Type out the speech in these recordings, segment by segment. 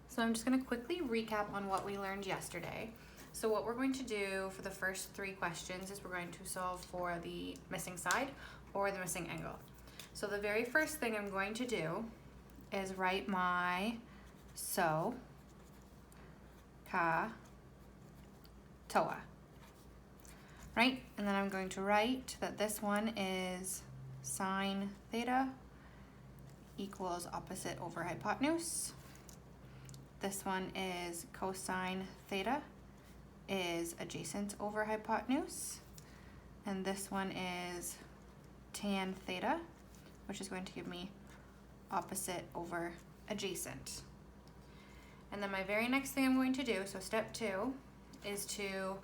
So I'm just going to quickly recap on what we learned yesterday. So what we're going to do for the first 3 questions is we're going to solve for the missing side or the missing angle. So the very first thing I'm going to do is write my so, ka, toa, right? And then I'm going to write that this one is sine theta equals opposite over hypotenuse. This one is cosine theta is adjacent over hypotenuse. And this one is tan theta, which is going to give me opposite over adjacent. And then my very next thing I'm going to do, so step 2, is to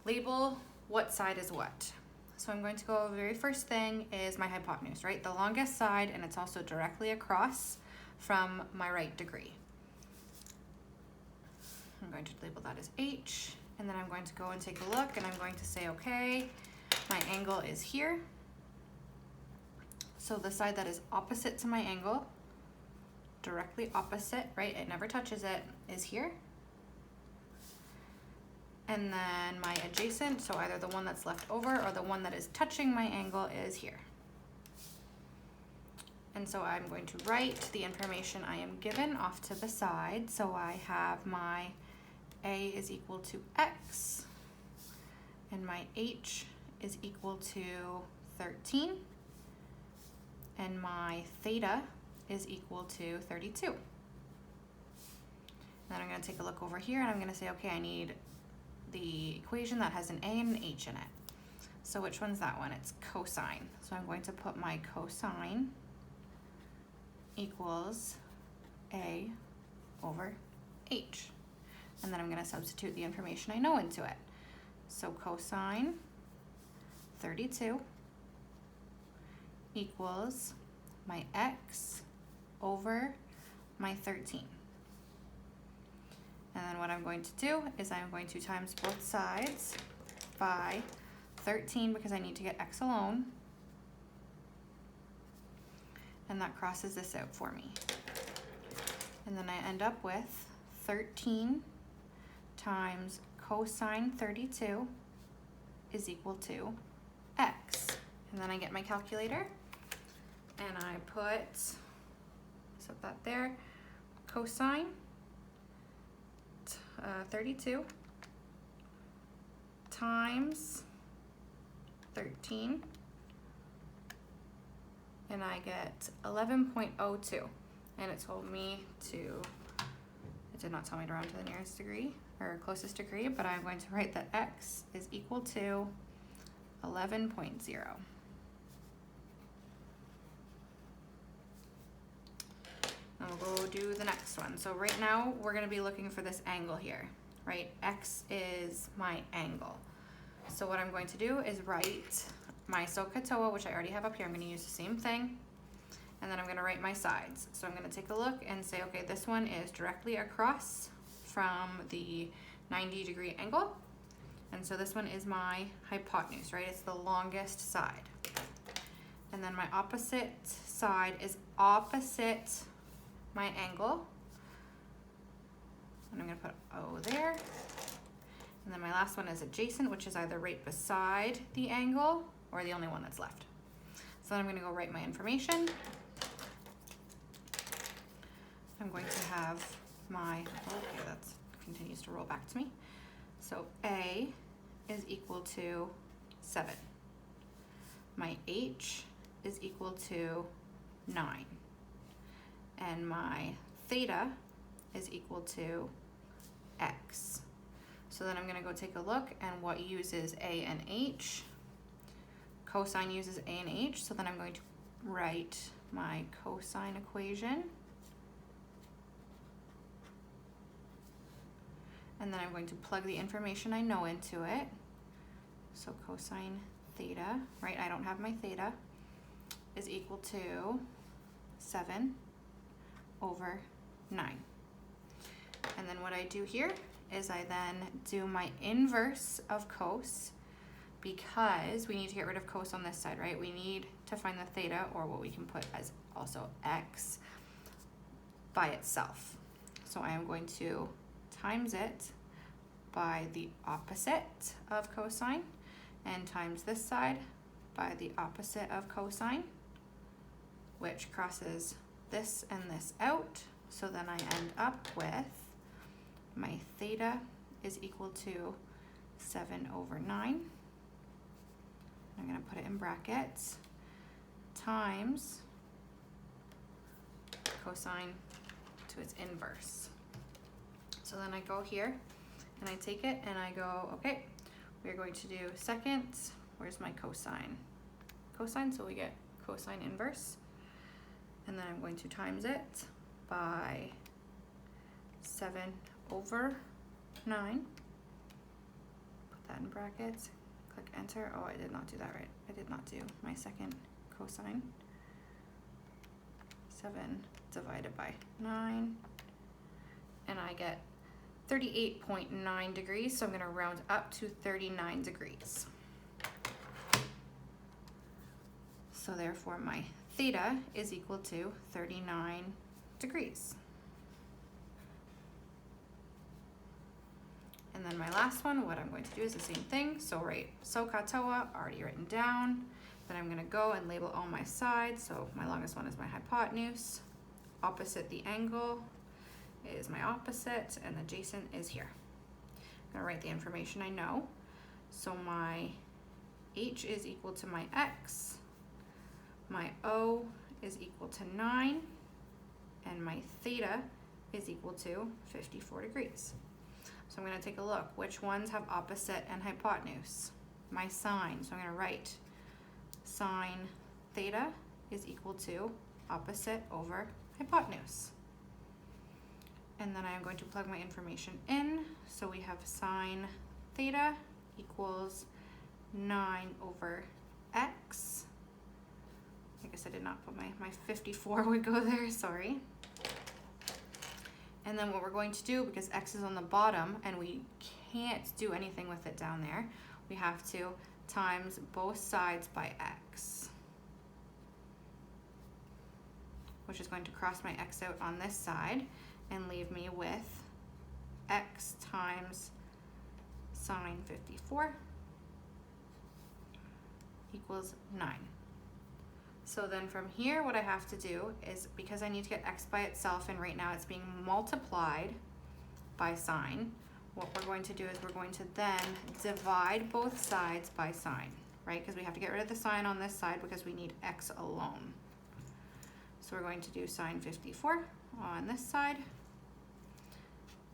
label what side is what. So I'm going to go, the very first thing is my hypotenuse, right? The longest side, and it's also directly across from my right degree. I'm going to label that as H, and then I'm going to go and take a look, and I'm going to say, okay, my angle is here. So the side that is opposite to my angle, directly opposite, right, it never touches it, is here. And then my adjacent, so either the one that's left over or the one that is touching my angle, is here. And so I'm going to write the information I am given off to the side. So I have my A is equal to X, and my H is equal to 13, and my theta is equal to 32. Then I'm going to take a look over here, and I'm going to say, okay, I need the equation that has an A and an H in it. So which one's that one? It's cosine. So I'm going to put my cosine equals A over H. And then I'm going to substitute the information I know into it. So cosine 32 equals my X over my 13. And then what I'm going to do is I'm going to times both sides by 13 because I need to get X alone. And that crosses this out for me. And then I end up with 13 times cosine 32 is equal to X. And then I get my calculator and I set that there, cosine 32 times 13, and I get 11.02, and it told me to, it did not tell me to round to the nearest degree or closest degree, but I'm going to write that X is equal to 11.0. We'll go do the next one. So right now we're going to be looking for this angle here, right? X is my angle. So what I'm going to do is write my SOHCAHTOA, which I already have up here. I'm going to use the same thing. And then I'm going to write my sides. So I'm going to take a look and say, okay, this one is directly across from the 90-degree angle. And so this one is my hypotenuse, right? It's the longest side. And then my opposite side is opposite my angle, and I'm going to put O there. And then my last one is adjacent, which is either right beside the angle or the only one that's left. So then I'm going to go write my information. I'm going to have my, okay, that continues to roll back to me. So A is equal to 7. My H is equal to 9. And my theta is equal to X. So then I'm going to go take a look, and what uses A and H? Cosine uses A and H, so then I'm going to write my cosine equation. And then I'm going to plug the information I know into it. So cosine theta, right, I don't have my theta, is equal to 7 over 9. And then what I do here is I then do my inverse of cos, because we need to get rid of cos on this side, right? We need to find the theta, or what we can put as also X, by itself. So I am going to times it by the opposite of cosine and times this side by the opposite of cosine, which crosses this and this out. So then I end up with my theta is equal to 7/9. I'm going to put it in brackets times cosine to its inverse. So then I go here and I take it and I go, okay, we're going to do second. Where's my cosine? Cosine, so we get cosine inverse. And then I'm going to times it by 7/9. Put that in brackets, click enter. Oh, I did not do that right. I did not do my second cosine. 7 divided by 9. And I get 38.9 degrees, so I'm going to round up to 39 degrees. So therefore my theta is equal to 39 degrees. And then my last one, what I'm going to do is the same thing. So write SOHCAHTOA, already written down. Then I'm going to go and label all my sides. So my longest one is my hypotenuse. Opposite the angle is my opposite, and adjacent is here. I'm going to write the information I know. So my h is equal to my x. My O is equal to 9, and my theta is equal to 54 degrees. So I'm going to take a look. Which ones have opposite and hypotenuse? My sine. So I'm going to write sine theta is equal to opposite over hypotenuse. And then I am going to plug my information in. So we have sine theta equals 9/x. I guess I did not put my 54 would go there, sorry. And then what we're going to do, because x is on the bottom and we can't do anything with it down there, we have to times both sides by x, which is going to cross my x out on this side and leave me with x times sine 54 equals 9. So then from here, what I have to do is, because I need to get x by itself, and right now it's being multiplied by sine, what we're going to do is we're going to then divide both sides by sine, right? Because we have to get rid of the sine on this side because we need x alone. So we're going to do sine 54 on this side,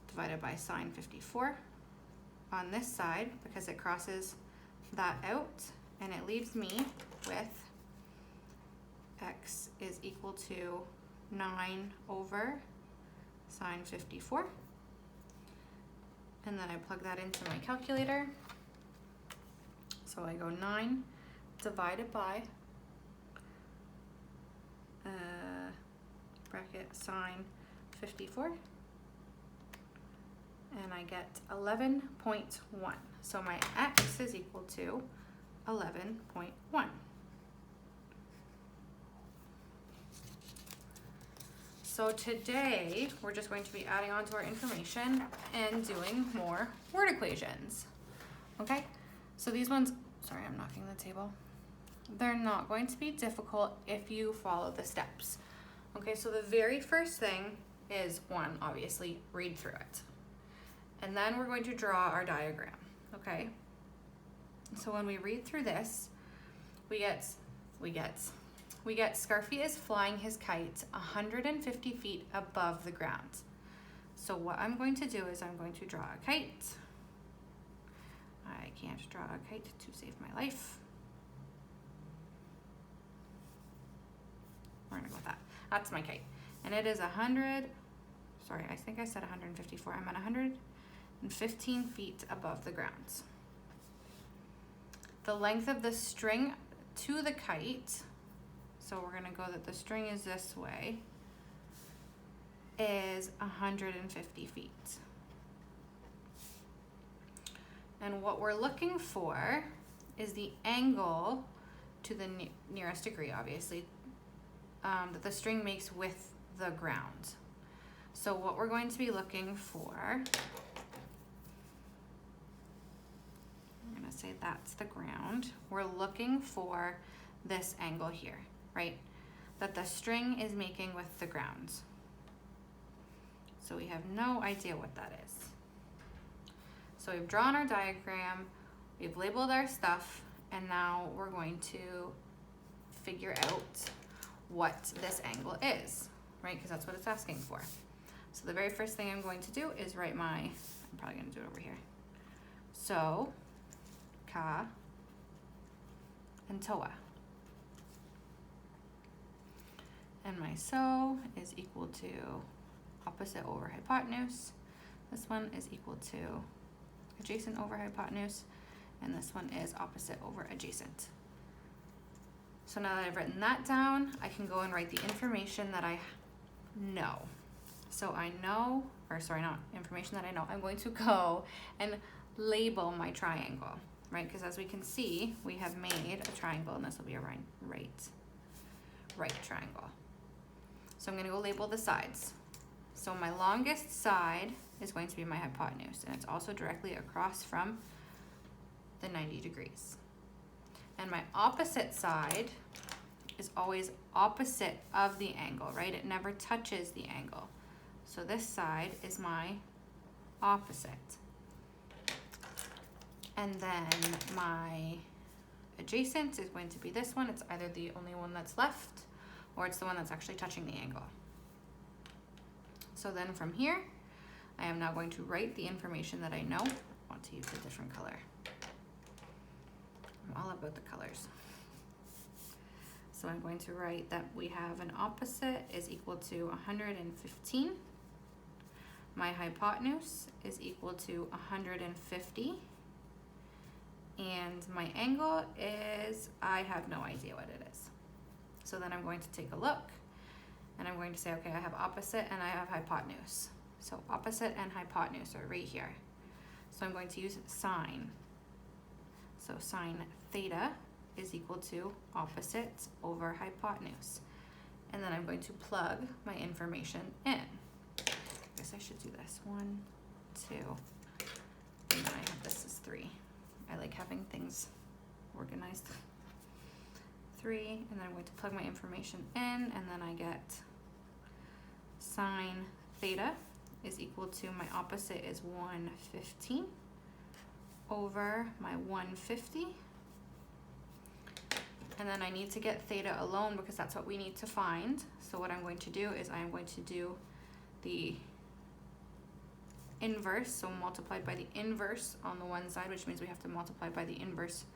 divided by sine 54 on this side, because it crosses that out, and it leaves me with x is equal to 9/sine 54. And then I plug that into my calculator. So I go 9 divided by bracket sine 54. And I get 11.1. So my x is equal to 11.1. So today, we're just going to be adding on to our information and doing more word equations, okay? So these ones, sorry, I'm knocking the table. They're not going to be difficult if you follow the steps. Okay, so the very first thing is, one, obviously, read through it. And then we're going to draw our diagram, okay? So when we read through this, we get Scarfy is flying his kite 150 feet above the ground. So what I'm going to do is I'm going to draw a kite. I can't draw a kite to save my life. We're gonna go with that. That's my kite. And it is 100, sorry, I think I said 154. I'm at 115 feet above the ground. The length of the string to the kite, so we're gonna go that the string is this way, is 150 feet. And what we're looking for is the angle to the nearest degree, obviously, that the string makes with the ground. So what we're going to be looking for, I'm gonna say that's the ground. We're looking for this angle here, right? That the string is making with the ground. So we have no idea what that is. So we've drawn our diagram, we've labeled our stuff, and now we're going to figure out what this angle is, right? Because that's what it's asking for. So the very first thing I'm going to do is write I'm probably gonna do it over here. So, ka and toa. And my so is equal to opposite over hypotenuse. This one is equal to adjacent over hypotenuse. And this one is opposite over adjacent. So now that I've written that down, I can go and write the information that I know. So I know, or sorry, not information that I know. I'm going to go and label my triangle, right? Because as we can see, we have made a triangle, and this will be a right triangle. So I'm gonna go label the sides. So my longest side is going to be my hypotenuse, and it's also directly across from the 90 degrees. And my opposite side is always opposite of the angle, right? It never touches the angle. So this side is my opposite. And then my adjacent is going to be this one. It's either the only one that's left, or it's the one that's actually touching the angle. So then from here, I am now going to write the information that I know. I want to use a different color. I'm all about the colors. So I'm going to write that we have an opposite is equal to 115. My hypotenuse is equal to 150. And my angle is, I have no idea what it is. So then I'm going to take a look, and I'm going to say, okay, I have opposite and I have hypotenuse. So opposite and hypotenuse are right here. So I'm going to use sine. So sine theta is equal to opposite over hypotenuse. And then I'm going to plug my information in. I guess I should do this. 1, 2, and then I have this as 3. I like having things organized. 3, and then I'm going to plug my information in, and then I get sine theta is equal to, my opposite is 115 over my 150. And then I need to get theta alone because that's what we need to find. So what I'm going to do is I'm going to do the inverse, so multiplied by the inverse on the one side, which means we have to multiply by the inverse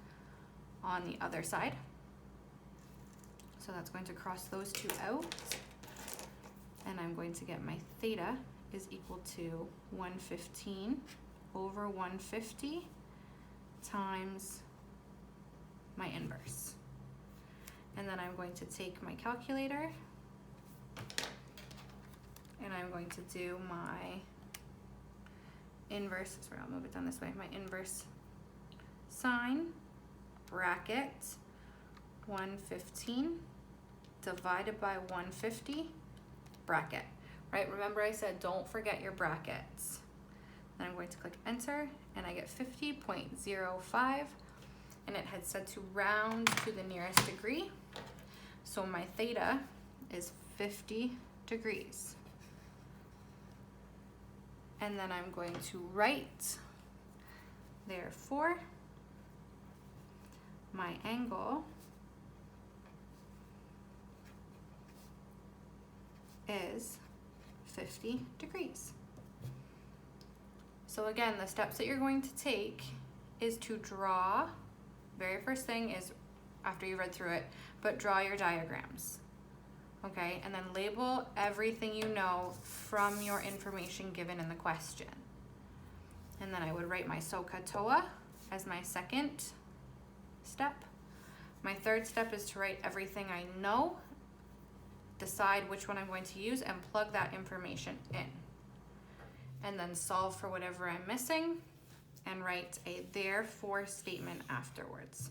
on the other side. So that's going to cross those two out. And I'm going to get my theta is equal to 115 over 150 times my inverse. And then I'm going to take my calculator and I'm going to do my inverse, sorry, I'll move it down this way, my inverse sine bracket 115 divided by 150 bracket, right? Remember I said don't forget your brackets. Then I'm going to click enter and I get 50.05, and it had said to round to the nearest degree. So my theta is 50 degrees. And then I'm going to write, therefore, my angle is 50 degrees. So again, the steps that you're going to take is to draw, very first thing is after you read through it, but draw your diagrams, okay? And then label everything you know from your information given in the question. And then I would write my SOHCAHTOA as my second step. My third step is to write everything I know, decide which one I'm going to use, and plug that information in. And then solve for whatever I'm missing and write a therefore statement afterwards.